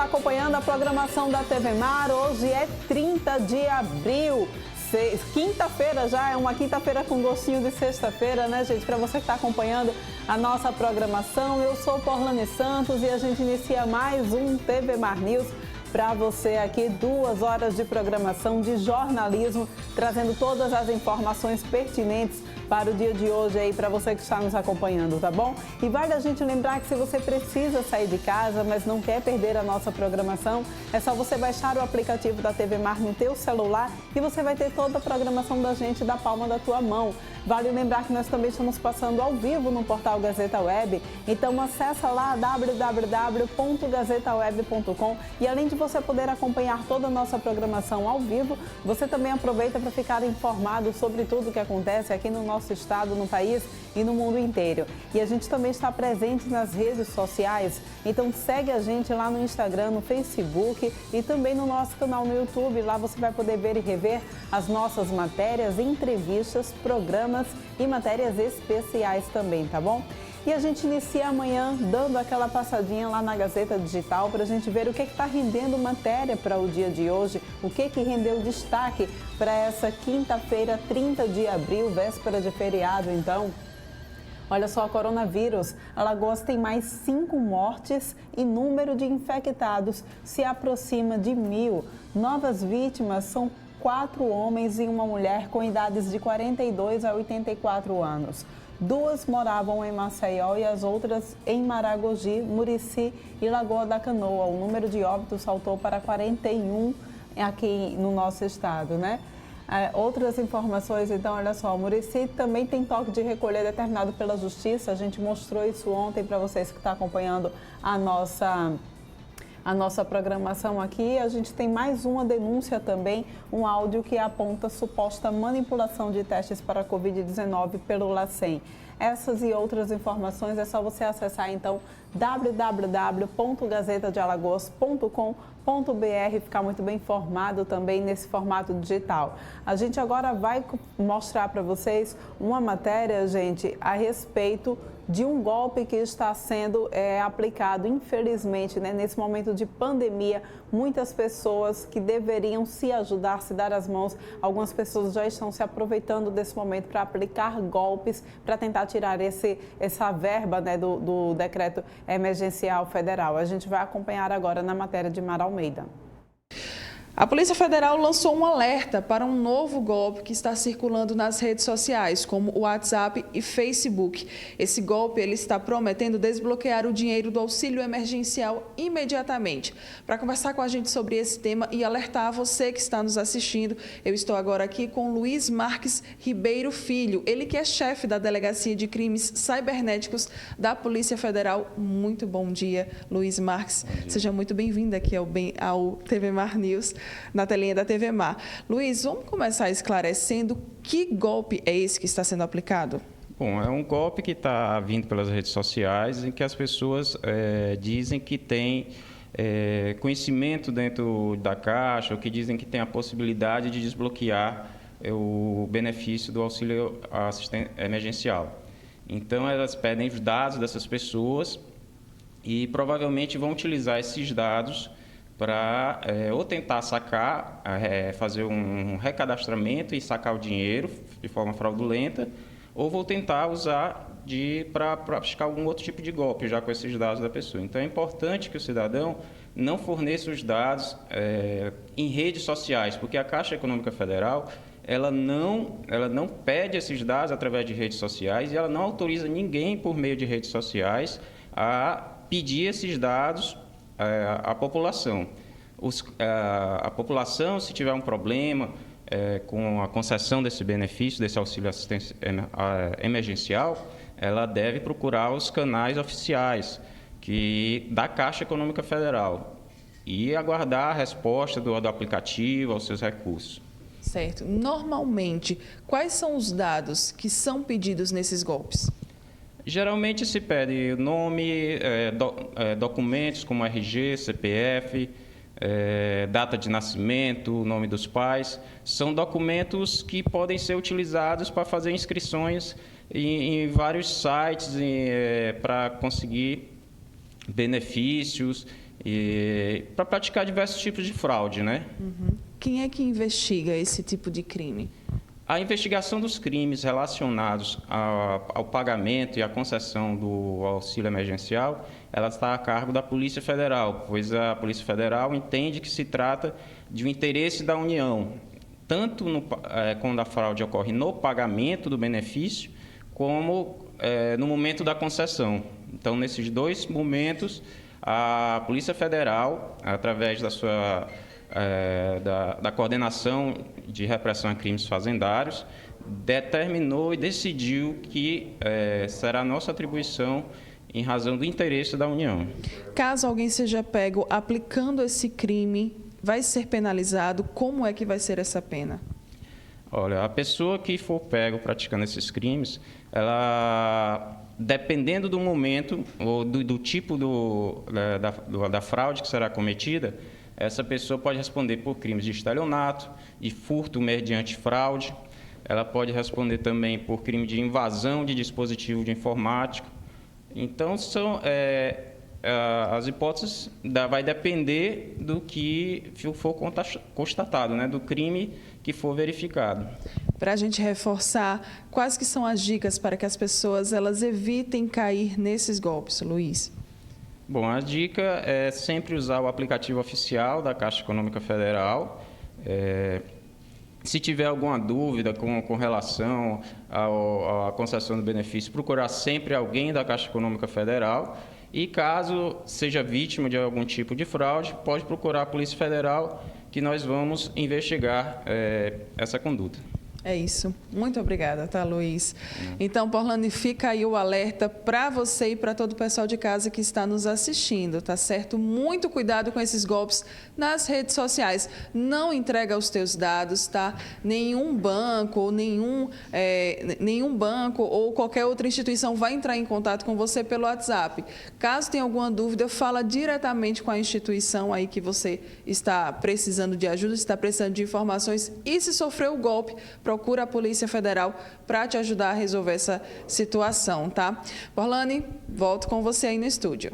acompanhando a programação da TV Mar. Hoje é 30 de abril. Quinta-feira já, é uma quinta-feira com gostinho de sexta-feira, né, gente? Para você que está acompanhando a nossa programação, eu sou Porlane Santos e a gente inicia mais um TV Mar News para você aqui, 2 horas de programação de jornalismo, trazendo todas as informações pertinentes para o dia de hoje aí, para você que está nos acompanhando, tá bom? E vale a gente lembrar que se você precisa sair de casa, mas não quer perder a nossa programação, é só você baixar o aplicativo da TV Mar no teu celular e você vai ter toda a programação da gente da palma da tua mão. Vale lembrar que nós também estamos passando ao vivo no portal Gazeta Web, então acessa lá www.gazetaweb.com e além de você poder acompanhar toda a nossa programação ao vivo, você também aproveita para ficar informado sobre tudo o que acontece aqui no nosso estado, no país e no mundo inteiro. E a gente também está presente nas redes sociais, então segue a gente lá no Instagram, no Facebook e também no nosso canal no YouTube. Lá você vai poder ver e rever as nossas matérias, entrevistas, programas e matérias especiais também, tá bom? E a gente inicia amanhã dando aquela passadinha lá na Gazeta Digital para a gente ver o que está rendendo matéria para o dia de hoje, o que rendeu destaque para essa quinta-feira, 30 de abril, véspera de feriado, então. Olha só, coronavírus, Alagoas tem mais 5 mortes e número de infectados se aproxima de 1.000. Novas vítimas são 4 homens e uma mulher com idades de 42 a 84 anos. 2 moravam em Maceió e as outras em Maragogi, Murici e Lagoa da Canoa. O número de óbitos saltou para 41 aqui no nosso estado, né? Outras informações, então, olha só, Murici também tem toque de recolher determinado pela Justiça. A gente mostrou isso ontem para vocês que estão acompanhando a nossa programação aqui. A gente tem mais uma denúncia também, um áudio que aponta suposta manipulação de testes para a Covid-19 pelo LACEN. Essas e outras informações é só você acessar então www.gazetadealagoas.com.br, ficar muito bem informado também nesse formato digital. A gente agora vai mostrar para vocês uma matéria, gente, a respeito de um golpe que está sendo aplicado, infelizmente, né, nesse momento de pandemia. Muitas pessoas que deveriam se ajudar, se dar as mãos, algumas pessoas já estão se aproveitando desse momento para aplicar golpes, para tentar tirar essa verba, né, do decreto emergencial federal. A gente vai acompanhar agora na matéria de Mara Almeida. A Polícia Federal lançou um alerta para um novo golpe que está circulando nas redes sociais, como o WhatsApp e Facebook. Esse golpe ele está prometendo desbloquear o dinheiro do auxílio emergencial imediatamente. Para conversar com a gente sobre esse tema e alertar você que está nos assistindo, eu estou agora aqui com Luiz Marques Ribeiro Filho, ele que é chefe da Delegacia de Crimes Cibernéticos da Polícia Federal. Muito bom dia, Luiz Marques. Seja muito bem-vindo aqui ao TV Mar News, na telinha da TV Mar. Luiz, vamos começar esclarecendo que golpe é esse que está sendo aplicado? Bom, é um golpe que está vindo pelas redes sociais em que as pessoas dizem que tem conhecimento dentro da Caixa, ou que dizem que tem a possibilidade de desbloquear o benefício do auxílio emergencial. Então, elas pedem os dados dessas pessoas e provavelmente vão utilizar esses dados para ou tentar sacar, fazer um recadastramento e sacar o dinheiro de forma fraudulenta, ou vou tentar usar para praticar algum outro tipo de golpe, já com esses dados da pessoa. Então, é importante que o cidadão não forneça os dados em redes sociais, porque a Caixa Econômica Federal ela não pede esses dados através de redes sociais e ela não autoriza ninguém, por meio de redes sociais, a pedir esses dados à população. A população, se tiver um problema com a concessão desse benefício, desse auxílio assistência emergencial, ela deve procurar os canais oficiais da Caixa Econômica Federal e aguardar a resposta do aplicativo aos seus recursos. Certo. Normalmente, quais são os dados que são pedidos nesses golpes? Geralmente se pede nome, documentos como RG, CPF, data de nascimento, nome dos pais. São documentos que podem ser utilizados para fazer inscrições em vários sites para conseguir benefícios para praticar diversos tipos de fraude, né? Quem é que investiga esse tipo de crime? A investigação dos crimes relacionados ao pagamento e à concessão do auxílio emergencial, ela está a cargo da Polícia Federal, pois a Polícia Federal entende que se trata de um interesse da União, tanto quando a fraude ocorre no pagamento do benefício, como no momento da concessão. Então, nesses dois momentos, a Polícia Federal, através da Coordenação de Repressão a Crimes Fazendários, determinou e decidiu que será nossa atribuição em razão do interesse da União. Caso alguém seja pego aplicando esse crime, vai ser penalizado? Como é que vai ser essa pena? Olha, a pessoa que for pego praticando esses crimes, ela, dependendo do momento ou do tipo da fraude que será cometida, essa pessoa pode responder por crimes de estelionato, de furto mediante fraude, ela pode responder também por crime de invasão de dispositivo de informática. Então, as hipóteses vai depender do que for constatado, né, do crime que for verificado. Para a gente reforçar, quais que são as dicas para que as pessoas elas evitem cair nesses golpes, Luiz? Bom, a dica é sempre usar o aplicativo oficial da Caixa Econômica Federal. Se tiver alguma dúvida com relação à concessão do benefício, procurar sempre alguém da Caixa Econômica Federal. E caso seja vítima de algum tipo de fraude, pode procurar a Polícia Federal, que nós vamos investigar essa conduta. É isso. Muito obrigada, tá, Luiz? Então, Porlane, fica aí o alerta para você e para todo o pessoal de casa que está nos assistindo, tá certo? Muito cuidado com esses golpes nas redes sociais. Não entrega os teus dados, tá? Nenhum banco ou qualquer outra instituição vai entrar em contato com você pelo WhatsApp. Caso tenha alguma dúvida, fala diretamente com a instituição aí que você está precisando de ajuda, está precisando de informações e se sofreu o golpe, procura a Polícia Federal para te ajudar a resolver essa situação, tá? Porlane, volto com você aí no estúdio.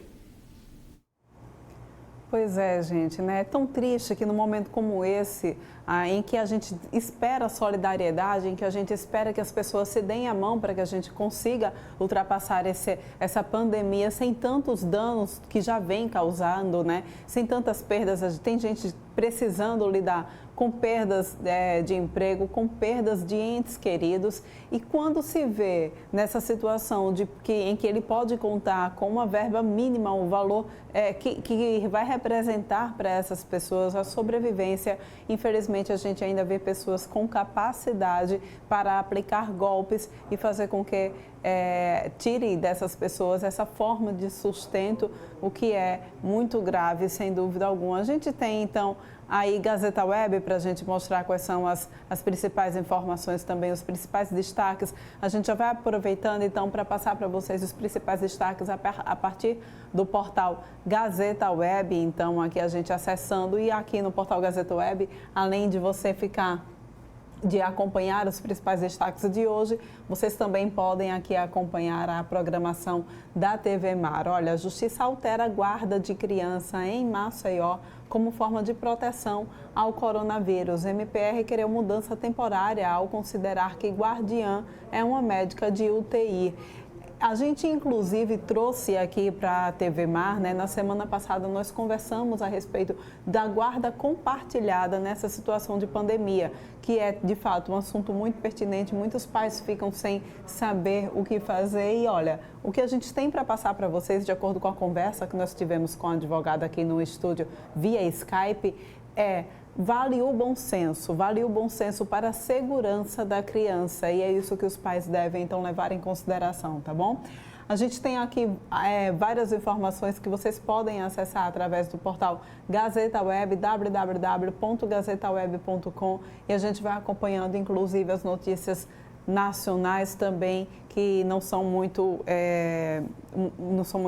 Pois é, gente, né? É tão triste que no momento como esse, em que a gente espera solidariedade, em que a gente espera que as pessoas se deem a mão para que a gente consiga ultrapassar essa pandemia sem tantos danos que já vem causando, né? Sem tantas perdas, tem gente precisando lidar com perdas de emprego, com perdas de entes queridos. E quando se vê nessa situação em que ele pode contar com uma verba mínima, um valor que vai representar para essas pessoas a sobrevivência, infelizmente a gente ainda vê pessoas com capacidade para aplicar golpes e fazer com que tire dessas pessoas essa forma de sustento, o que é muito grave, sem dúvida alguma. A gente tem, então, aí Gazeta Web para a gente mostrar quais são as principais informações também, os principais destaques. A gente já vai aproveitando, então, para passar para vocês os principais destaques a partir do portal Gazeta Web. Então, aqui a gente acessando, e aqui no portal Gazeta Web, além de você de acompanhar os principais destaques de hoje, vocês também podem aqui acompanhar a programação da TV Mar. Olha, a Justiça altera a guarda de criança em Maceió como forma de proteção ao coronavírus. MPR quereu mudança temporária ao considerar que guardiã é uma médica de UTI. A gente, inclusive, trouxe aqui para a TV Mar, né? Na semana passada nós conversamos a respeito da guarda compartilhada nessa situação de pandemia, que é, de fato, um assunto muito pertinente. Muitos pais ficam sem saber o que fazer. E, olha, o que a gente tem para passar para vocês, de acordo com a conversa que nós tivemos com a advogada aqui no estúdio via Skype, vale o bom senso para a segurança da criança, e é isso que os pais devem, então, levar em consideração, tá bom? A gente tem aqui várias informações que vocês podem acessar através do portal Gazeta Web, www.gazetaweb.com, e a gente vai acompanhando, inclusive, as notícias nacionais também, que não são muito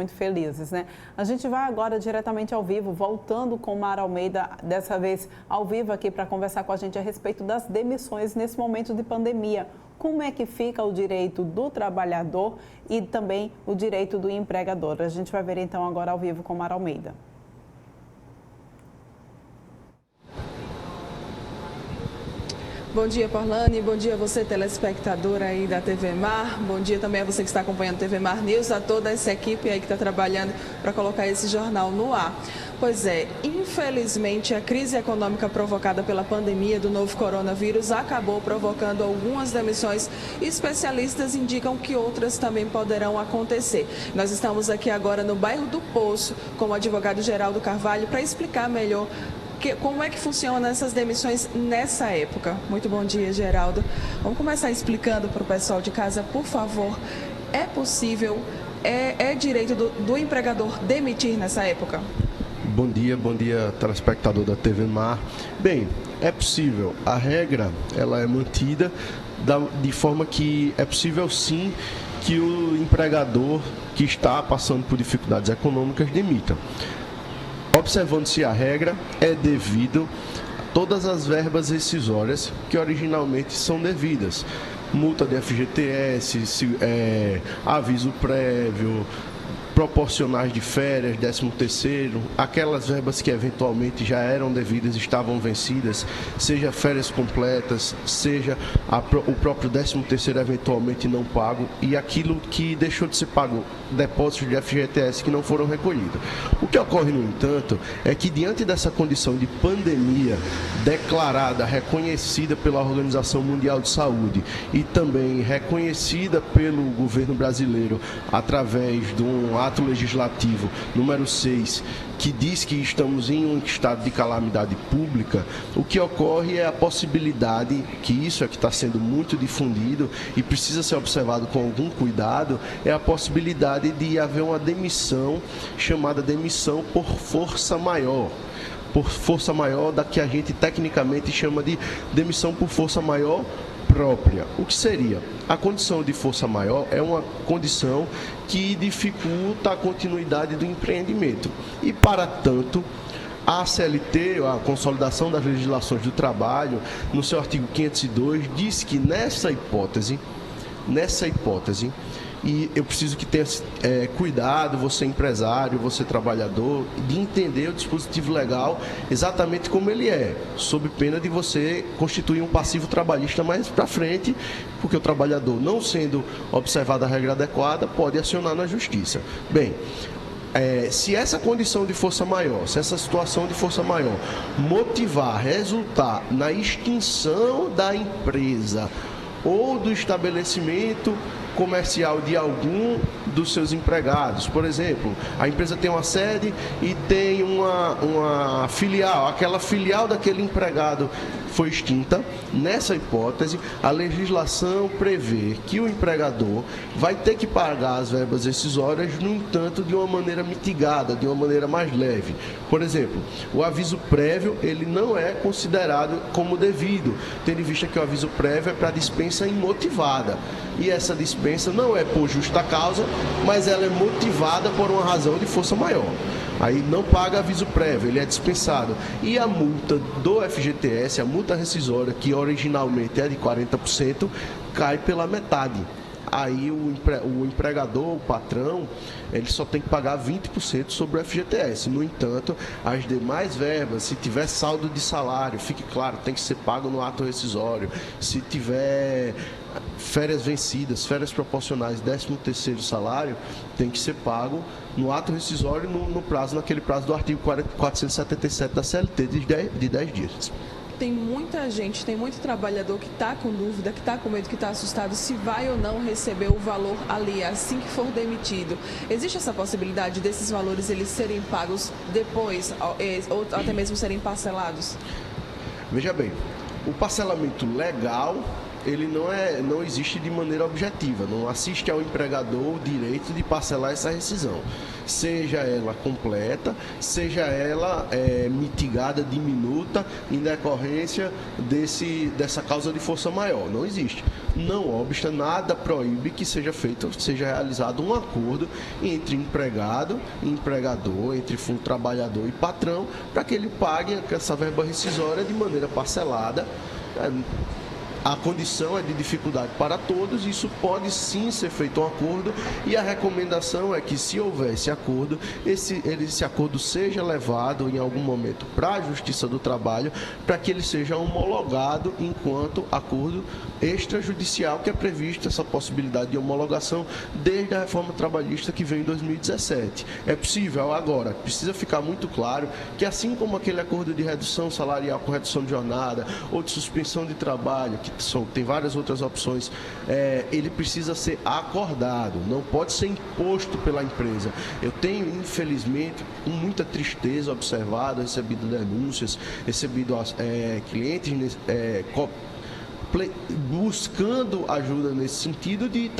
felizes, né? A gente vai agora diretamente ao vivo, voltando com Mara Almeida, dessa vez ao vivo aqui para conversar com a gente a respeito das demissões nesse momento de pandemia. Como é que fica o direito do trabalhador e também o direito do empregador? A gente vai ver então agora ao vivo com Mara Almeida. Bom dia, Porlane. Bom dia a você, telespectador aí da TV Mar. Bom dia também a você que está acompanhando a TV Mar News, a toda essa equipe aí que está trabalhando para colocar esse jornal no ar. Pois é, infelizmente a crise econômica provocada pela pandemia do novo coronavírus acabou provocando algumas demissões e especialistas indicam que outras também poderão acontecer. Nós estamos aqui agora no bairro do Poço com o advogado Geraldo Carvalho para explicar melhor como é que funcionam essas demissões nessa época. Muito bom dia, Geraldo. Vamos começar explicando para o pessoal de casa, por favor. É possível, é direito do empregador demitir nessa época? Bom dia, telespectador da TV Mar. Bem, é possível. A regra, ela é mantida de forma que é possível sim que o empregador que está passando por dificuldades econômicas demita. Observando-se a regra, é devido a todas as verbas rescisórias que originalmente são devidas. Multa de FGTS, aviso prévio, proporcionais de férias, 13º, aquelas verbas que eventualmente já eram devidas, estavam vencidas, seja férias completas, seja o próprio 13º eventualmente não pago e aquilo que deixou de ser pago, depósitos de FGTS que não foram recolhidos. O que ocorre, no entanto, é que diante dessa condição de pandemia declarada, reconhecida pela Organização Mundial de Saúde e também reconhecida pelo governo brasileiro através de um ato legislativo número 6, que diz que estamos em um estado de calamidade pública, o que ocorre é a possibilidade, que isso é que está sendo muito difundido e precisa ser observado com algum cuidado, é a possibilidade de haver uma demissão, chamada demissão por força maior. Por força maior, da que a gente tecnicamente chama de demissão por força maior própria. O que seria? A condição de força maior é uma condição que dificulta a continuidade do empreendimento. E, para tanto, a CLT, a Consolidação das Legislações do Trabalho, no seu artigo 502, diz que nessa hipótese, e eu preciso que tenha cuidado, você empresário, você trabalhador, de entender o dispositivo legal exatamente como ele é, sob pena de você constituir um passivo trabalhista mais para frente, porque o trabalhador, não sendo observada a regra adequada, pode acionar na justiça. Bem, se essa condição de força maior, se essa situação de força maior motivar, resultar na extinção da empresa ou do estabelecimento comercial de algum dos seus empregados. Por exemplo, a empresa tem uma sede e tem uma filial, aquela filial daquele empregado foi extinta. Nessa hipótese, a legislação prevê que o empregador vai ter que pagar as verbas rescisórias, no entanto, de uma maneira mitigada, de uma maneira mais leve. Por exemplo, o aviso prévio, ele não é considerado como devido, tendo em vista que o aviso prévio é para dispensa imotivada. E essa dispensa não é por justa causa, mas ela é motivada por uma razão de força maior. Aí não paga aviso prévio, ele é dispensado. E a multa do FGTS, a multa rescisória, que originalmente é de 40%, cai pela metade. Aí o empregador, o patrão, ele só tem que pagar 20% sobre o FGTS. No entanto, as demais verbas, se tiver saldo de salário, fique claro, tem que ser pago no ato rescisório. Se tiver férias vencidas, férias proporcionais, 13º salário, tem que ser pago no ato rescisório naquele prazo do artigo 477 da CLT de 10 dias. Tem muita gente, tem muito trabalhador que está com dúvida, que está com medo, que está assustado se vai ou não receber o valor ali assim que for demitido. Existe essa possibilidade desses valores eles serem pagos depois ou até mesmo serem parcelados? Veja bem, o parcelamento legal, ele não existe de maneira objetiva, não assiste ao empregador o direito de parcelar essa rescisão, seja ela completa, seja ela mitigada, diminuta, em decorrência dessa causa de força maior, não existe. Não obsta, nada proíbe que seja realizado um acordo entre empregado e empregador, entre fundo trabalhador e patrão, para que ele pague essa verba rescisória de maneira parcelada, a condição é de dificuldade para todos, isso pode sim ser feito um acordo, e a recomendação é que, se houver esse acordo, esse acordo seja levado em algum momento para a Justiça do Trabalho, para que ele seja homologado enquanto acordo extrajudicial, que é prevista essa possibilidade de homologação desde a reforma trabalhista que veio em 2017. É possível agora, precisa ficar muito claro que, assim como aquele acordo de redução salarial com redução de jornada ou de suspensão de trabalho, que tem várias outras opções, ele precisa ser acordado, não pode ser imposto pela empresa. Eu tenho, infelizmente, com muita tristeza observado, recebido denúncias, recebido clientes buscando ajuda nesse sentido de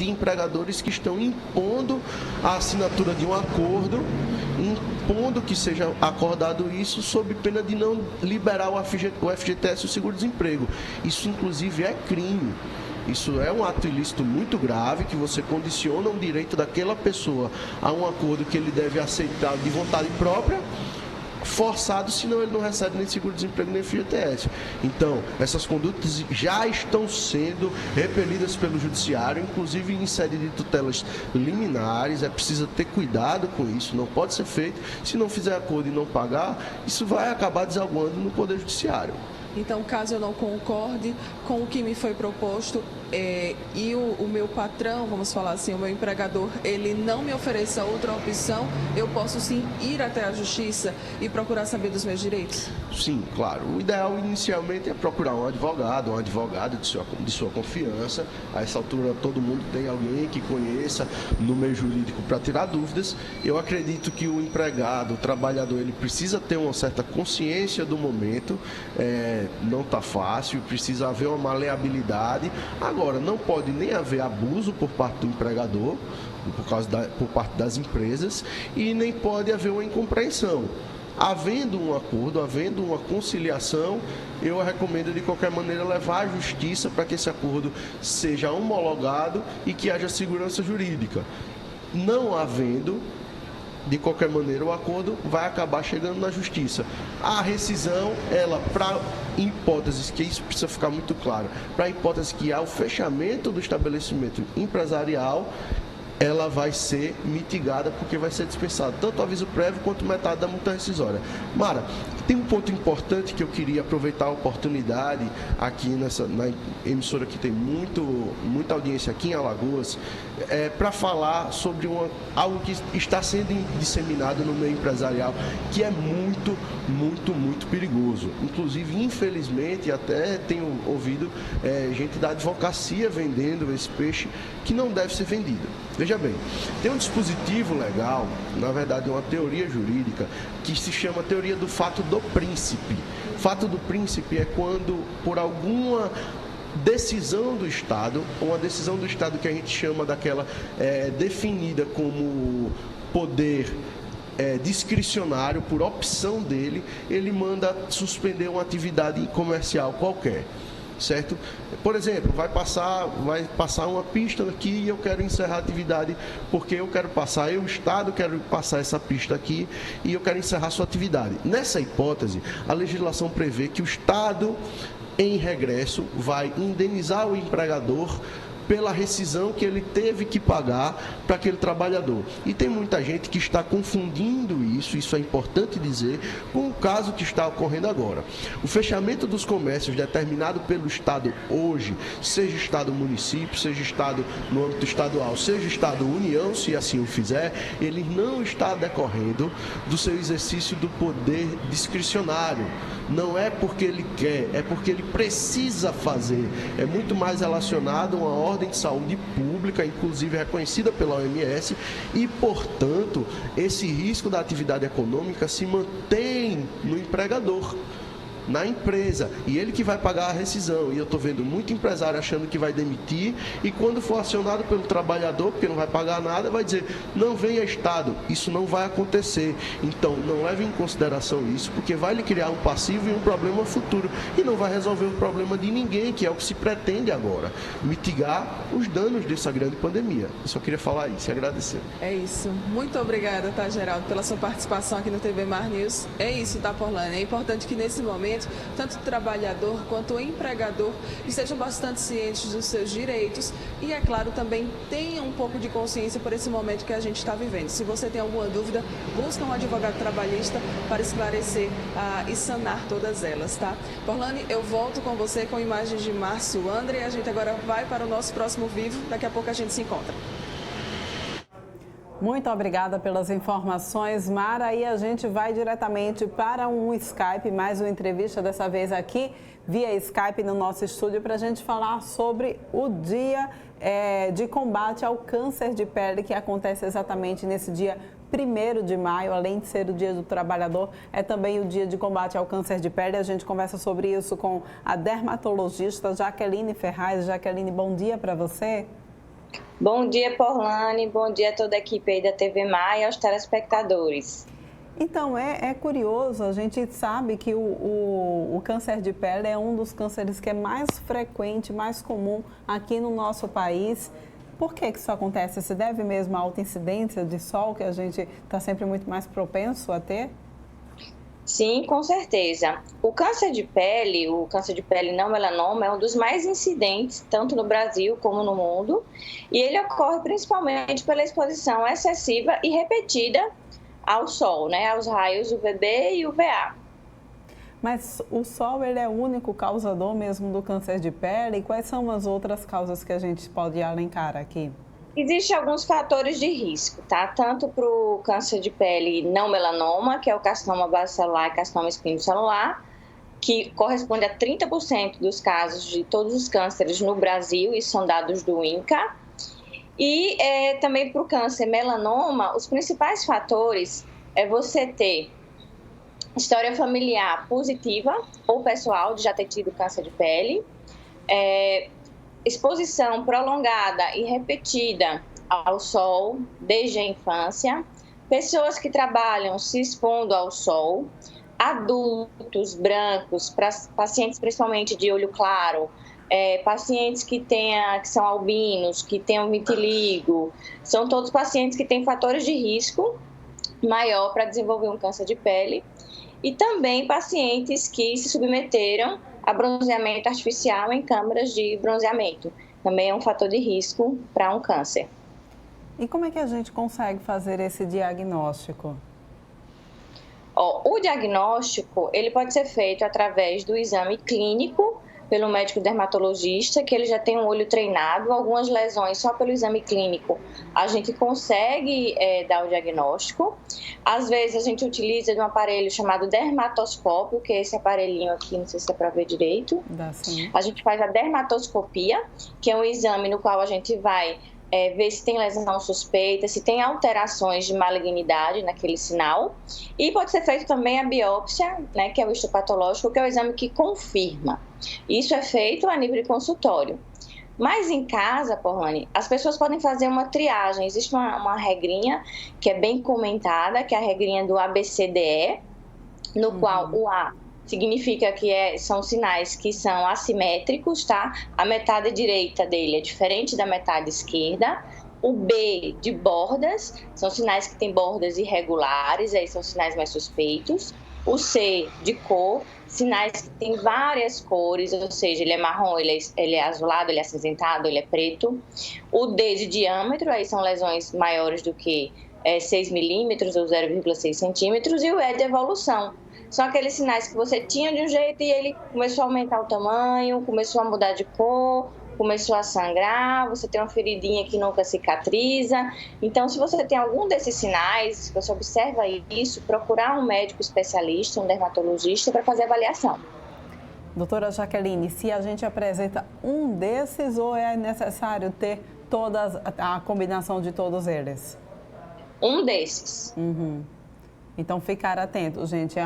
empregadores que estão impondo a assinatura de um acordo, impondo que seja acordado isso sob pena de não liberar o FGTS e o seguro-desemprego. Isso, inclusive, é crime. Isso é um ato ilícito muito grave, que você condiciona o direito daquela pessoa a um acordo que ele deve aceitar de vontade própria, forçado, senão ele não recebe nem seguro-desemprego nem FGTS. Então, essas condutas já estão sendo repelidas pelo Judiciário, inclusive em sede de tutelas liminares. É preciso ter cuidado com isso, não pode ser feito. Se não fizer acordo e não pagar, isso vai acabar desaguando no Poder Judiciário. Então, caso eu não concorde com o que me foi proposto e o meu patrão, vamos falar assim, o meu empregador, ele não me ofereça outra opção, eu posso sim ir até a Justiça e procurar saber dos meus direitos? Sim, claro. O ideal inicialmente é procurar um advogado de sua confiança. A essa altura todo mundo tem alguém que conheça no meio jurídico para tirar dúvidas. Eu acredito que o empregado, o trabalhador, ele precisa ter uma certa consciência do momento. Não está fácil, precisa haver uma maleabilidade. Agora, não pode nem haver abuso por parte do empregador, por parte das empresas, e nem pode haver uma incompreensão. Havendo um acordo, havendo uma conciliação, eu recomendo de qualquer maneira levar à Justiça para que esse acordo seja homologado e que haja segurança jurídica. Não havendo, de qualquer maneira, o acordo vai acabar chegando na Justiça. A rescisão, para hipóteses, que isso precisa ficar muito claro, para hipótese que há o fechamento do estabelecimento empresarial, ela vai ser mitigada porque vai ser dispensado tanto o aviso prévio quanto metade da multa rescisória. Mara, tem um ponto importante que eu queria aproveitar a oportunidade aqui na emissora que tem muita audiência aqui em Alagoas, para falar sobre algo que está sendo disseminado no meio empresarial, que é muito, muito, muito perigoso. Inclusive, infelizmente, até tenho ouvido gente da advocacia vendendo esse peixe que não deve ser vendido. Veja bem, tem um dispositivo legal, na verdade uma teoria jurídica, que se chama teoria do fato do príncipe. Fato do príncipe é quando, por alguma decisão do Estado, ou uma decisão do Estado que a gente chama daquela definida como poder discricionário, por opção dele, ele manda suspender uma atividade comercial qualquer. Certo? Por exemplo, vai passar uma pista aqui e eu quero encerrar a atividade porque eu quero passar, o Estado quero passar essa pista aqui e eu quero encerrar a sua atividade. Nessa hipótese, a legislação prevê que o Estado, em regresso, vai indenizar o empregador pela rescisão que ele teve que pagar para aquele trabalhador. E tem muita gente que está confundindo isso é importante dizer, com o caso que está ocorrendo agora. O fechamento dos comércios determinado pelo Estado hoje, seja Estado-município, seja Estado no âmbito estadual, seja Estado-União, se assim o fizer, ele não está decorrendo do seu exercício do poder discricionário. Não é porque ele quer, é porque ele precisa fazer. É muito mais relacionado a uma ordem de saúde pública, inclusive reconhecida pela OMS, e, portanto, esse risco da atividade econômica se mantém no empregador, na empresa, e ele que vai pagar a rescisão. E eu estou vendo muito empresário achando que vai demitir, e quando for acionado pelo trabalhador, porque não vai pagar nada, vai dizer, não venha Estado. Isso não vai acontecer. Então, não leve em consideração isso, porque vai lhe criar um passivo e um problema futuro, e não vai resolver o problema de ninguém, que é o que se pretende agora, mitigar os danos dessa grande pandemia. Eu só queria falar isso e agradecer. É isso. Muito obrigada, tá, Geraldo, pela sua participação aqui no TV Mar News. É isso, tá, Porlane. É importante que nesse momento momento, tanto o trabalhador quanto o empregador estejam bastante cientes dos seus direitos e, é claro, também tenham um pouco de consciência por esse momento que a gente está vivendo. Se você tem alguma dúvida, busca um advogado trabalhista para esclarecer e sanar todas elas, tá? Porlane, eu volto com você com imagens de Márcio André e a gente agora vai para o nosso próximo Vivo. Daqui a pouco a gente se encontra. Muito obrigada pelas informações, Mara. E a gente vai diretamente para um Skype, mais uma entrevista, dessa vez aqui via Skype no nosso estúdio, para a gente falar sobre o dia de combate ao câncer de pele, que acontece exatamente nesse dia 1º de maio, além de ser o Dia do Trabalhador, é também o Dia de Combate ao Câncer de Pele. A gente conversa sobre isso com a dermatologista Jaqueline Ferraz. Jaqueline, bom dia para você. Bom dia, Porlane. Bom dia a toda a equipe aí da TV Maia e aos telespectadores. Então, é curioso, a gente sabe que o câncer de pele é um dos cânceres que é mais frequente, mais comum aqui no nosso país. Por que isso acontece? Se deve mesmo à alta incidência de sol, que a gente está sempre muito mais propenso a ter? Sim, com certeza. O câncer de pele não melanoma, é um dos mais incidentes, tanto no Brasil como no mundo, e ele ocorre principalmente pela exposição excessiva e repetida ao sol, né, aos raios UVB e UVA. Mas o sol, ele é o único causador mesmo do câncer de pele? E quais são as outras causas que a gente pode elencar aqui? Existem alguns fatores de risco, tá? Tanto para o câncer de pele não melanoma, que é o carcinoma basocelular e carcinoma espinocelular, que corresponde a 30% dos casos de todos os cânceres no Brasil, isso são dados do INCA. E também para o câncer melanoma, os principais fatores é você ter história familiar positiva ou pessoal de já ter tido câncer de pele, exposição prolongada e repetida ao sol desde a infância, pessoas que trabalham se expondo ao sol, adultos brancos, pacientes principalmente de olho claro, pacientes que são albinos, que tenham vitiligo, são todos pacientes que têm fatores de risco maior para desenvolver um câncer de pele, e também pacientes que se submeteram a bronzeamento artificial em câmaras de bronzeamento. Também é um fator de risco para um câncer. E como é que a gente consegue fazer esse diagnóstico? O diagnóstico ele pode ser feito através do exame clínico pelo médico dermatologista, que ele já tem um olho treinado. Algumas lesões, só pelo exame clínico, a gente consegue dar o diagnóstico. Às vezes, a gente utiliza de um aparelho chamado dermatoscópio, que é esse aparelhinho aqui, não sei se dá para ver direito. Dá sim. A gente faz a dermatoscopia, que é um exame no qual a gente vai ver se tem lesão suspeita, se tem alterações de malignidade naquele sinal. E pode ser feito também a biópsia, né, que é o histopatológico, que é o exame que confirma. Isso é feito a nível de consultório. Mas em casa, Porlane, as pessoas podem fazer uma triagem. Existe uma regrinha que é bem comentada, que é a regrinha do ABCDE, no qual o A significa que são sinais que são assimétricos, tá? A metade direita dele é diferente da metade esquerda. O B de bordas, são sinais que têm bordas irregulares, aí são sinais mais suspeitos. O C de cor, sinais que têm várias cores, ou seja, ele é marrom, ele é azulado, ele é acinzentado, ele é preto. O D de diâmetro, aí são lesões maiores do que 6 milímetros ou 0,6 centímetros. E o E de evolução, são aqueles sinais que você tinha de um jeito e ele começou a aumentar o tamanho, começou a mudar de cor, começou a sangrar, você tem uma feridinha que nunca cicatriza. Então, se você tem algum desses sinais, se você observa isso, procurar um médico especialista, um dermatologista, para fazer avaliação. Doutora Jaqueline, se a gente apresenta um desses ou é necessário ter a combinação de todos eles? Um desses. Então, ficar atento, gente.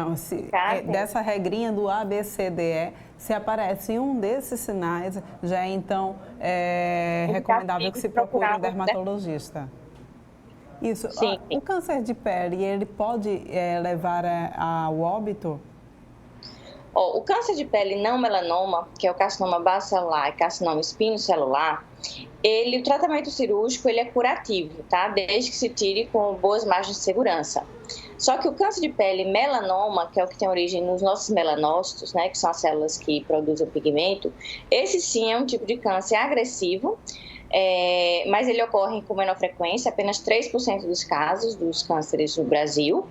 Dessa regrinha do ABCDE, se aparece um desses sinais, já é então recomendável que se procure um dermatologista. Isso. Sim. O câncer de pele, ele pode levar ao óbito? O câncer de pele não melanoma, que é o carcinoma basocelular e carcinoma espinocelular, o tratamento cirúrgico ele é curativo, tá? Desde que se tire com boas margens de segurança. Só que o câncer de pele melanoma, que é o que tem origem nos nossos melanócitos, né, que são as células que produzem o pigmento, esse sim é um tipo de câncer agressivo, mas ele ocorre com menor frequência, apenas 3% dos casos dos cânceres no Brasil,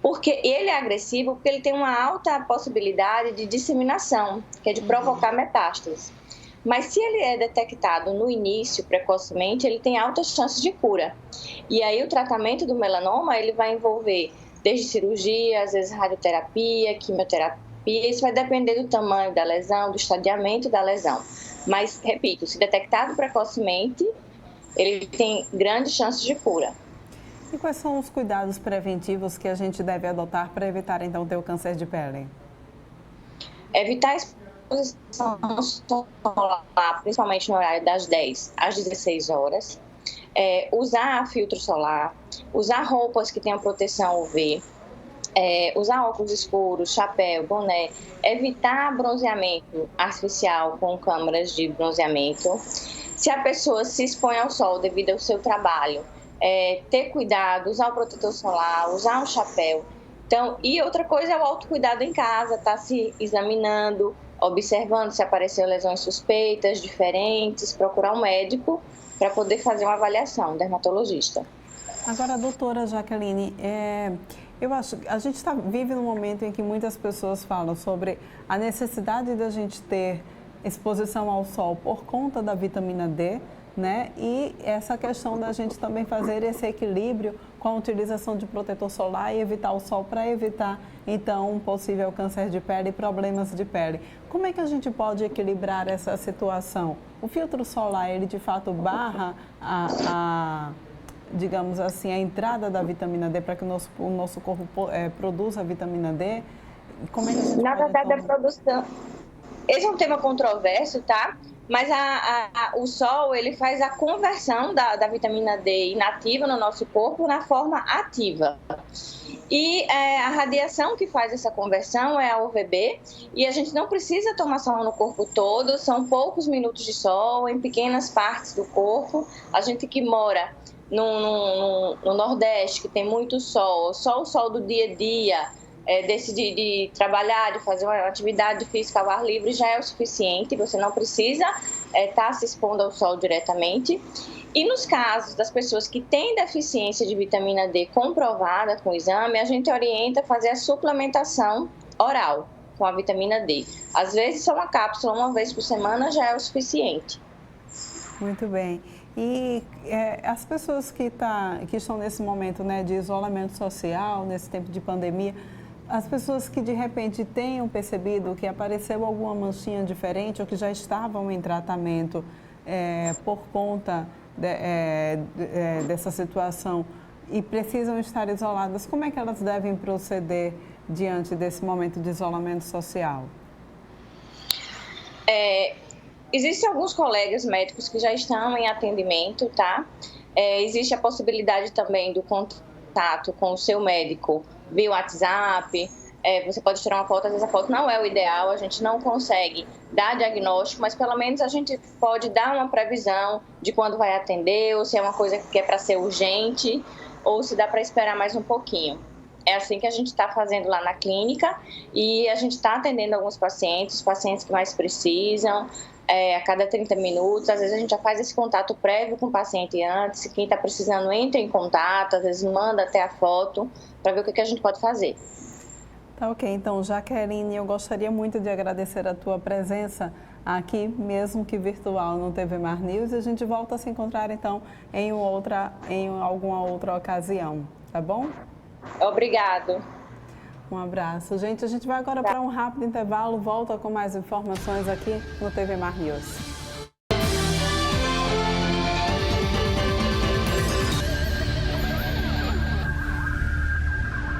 porque ele é agressivo porque ele tem uma alta possibilidade de disseminação, que é de provocar metástases. Mas se ele é detectado no início, precocemente, ele tem altas chances de cura. E aí o tratamento do melanoma, ele vai envolver desde cirurgia, às vezes radioterapia, quimioterapia, isso vai depender do tamanho da lesão, do estadiamento da lesão. Mas, repito, se detectado precocemente, ele tem grandes chances de cura. E quais são os cuidados preventivos que a gente deve adotar para evitar, então, ter o câncer de pele? Evitar a exposição solar, principalmente no horário das 10 às 16 horas. Usar filtro solar, usar roupas que tenham proteção UV, usar óculos escuros, chapéu, boné, evitar bronzeamento artificial com câmeras de bronzeamento. Se a pessoa se expõe ao sol devido ao seu trabalho, ter cuidado, usar o protetor solar, usar um chapéu. Então, e outra coisa é o autocuidado em casa, estar se examinando, observando se apareceram lesões suspeitas, diferentes, procurar um médico para poder fazer uma avaliação, um dermatologista. Agora, doutora Jaqueline, eu acho que a gente vive num momento em que muitas pessoas falam sobre a necessidade da gente ter exposição ao sol por conta da vitamina D, né? E essa questão da gente também fazer esse equilíbrio com a utilização de protetor solar e evitar o sol para evitar, então, um possível câncer de pele e problemas de pele. Como é que a gente pode equilibrar essa situação? O filtro solar, ele de fato barra digamos assim, a entrada da vitamina D para que o nosso corpo produza a vitamina D? Como é que a gente Na verdade, a produção... Esse é um tema controverso, tá? Mas o sol, ele faz a conversão da vitamina D inativa no nosso corpo na forma ativa. E a radiação que faz essa conversão é a UVB, e a gente não precisa tomar sol no corpo todo, são poucos minutos de sol em pequenas partes do corpo. A gente que mora no Nordeste, que tem muito sol, só o sol do dia a dia, de trabalhar, de fazer uma atividade física ao ar livre já é o suficiente, você não precisa estar se expondo ao sol diretamente. E nos casos das pessoas que têm deficiência de vitamina D comprovada com o exame, a gente orienta a fazer a suplementação oral com a vitamina D. Às vezes só uma cápsula uma vez por semana já é o suficiente. Muito bem. E as pessoas que estão nesse momento, né, de isolamento social, nesse tempo de pandemia, as pessoas que de repente tenham percebido que apareceu alguma manchinha diferente ou que já estavam em tratamento por conta dessa situação e precisam estar isoladas, como é que elas devem proceder diante desse momento de isolamento social? Existem alguns colegas médicos que já estão em atendimento, tá? Existe a possibilidade também do contato com o seu médico via WhatsApp. Você pode tirar uma foto, às vezes a foto não é o ideal, a gente não consegue dar diagnóstico, mas pelo menos a gente pode dar uma previsão de quando vai atender, ou se é uma coisa que é para ser urgente, ou se dá para esperar mais um pouquinho. É assim que a gente está fazendo lá na clínica, e a gente está atendendo alguns pacientes, os pacientes que mais precisam, a cada 30 minutos. Às vezes a gente já faz esse contato prévio com o paciente antes, quem está precisando entra em contato, às vezes manda até a foto para ver o que a gente pode fazer. Tá ok, então Jaqueline, eu gostaria muito de agradecer a tua presença aqui, mesmo que virtual, no TV Mar News, e a gente volta a se encontrar então em alguma outra ocasião, tá bom? Obrigado. Um abraço. Gente, a gente vai agora para um rápido intervalo, volta com mais informações aqui no TV Mar News.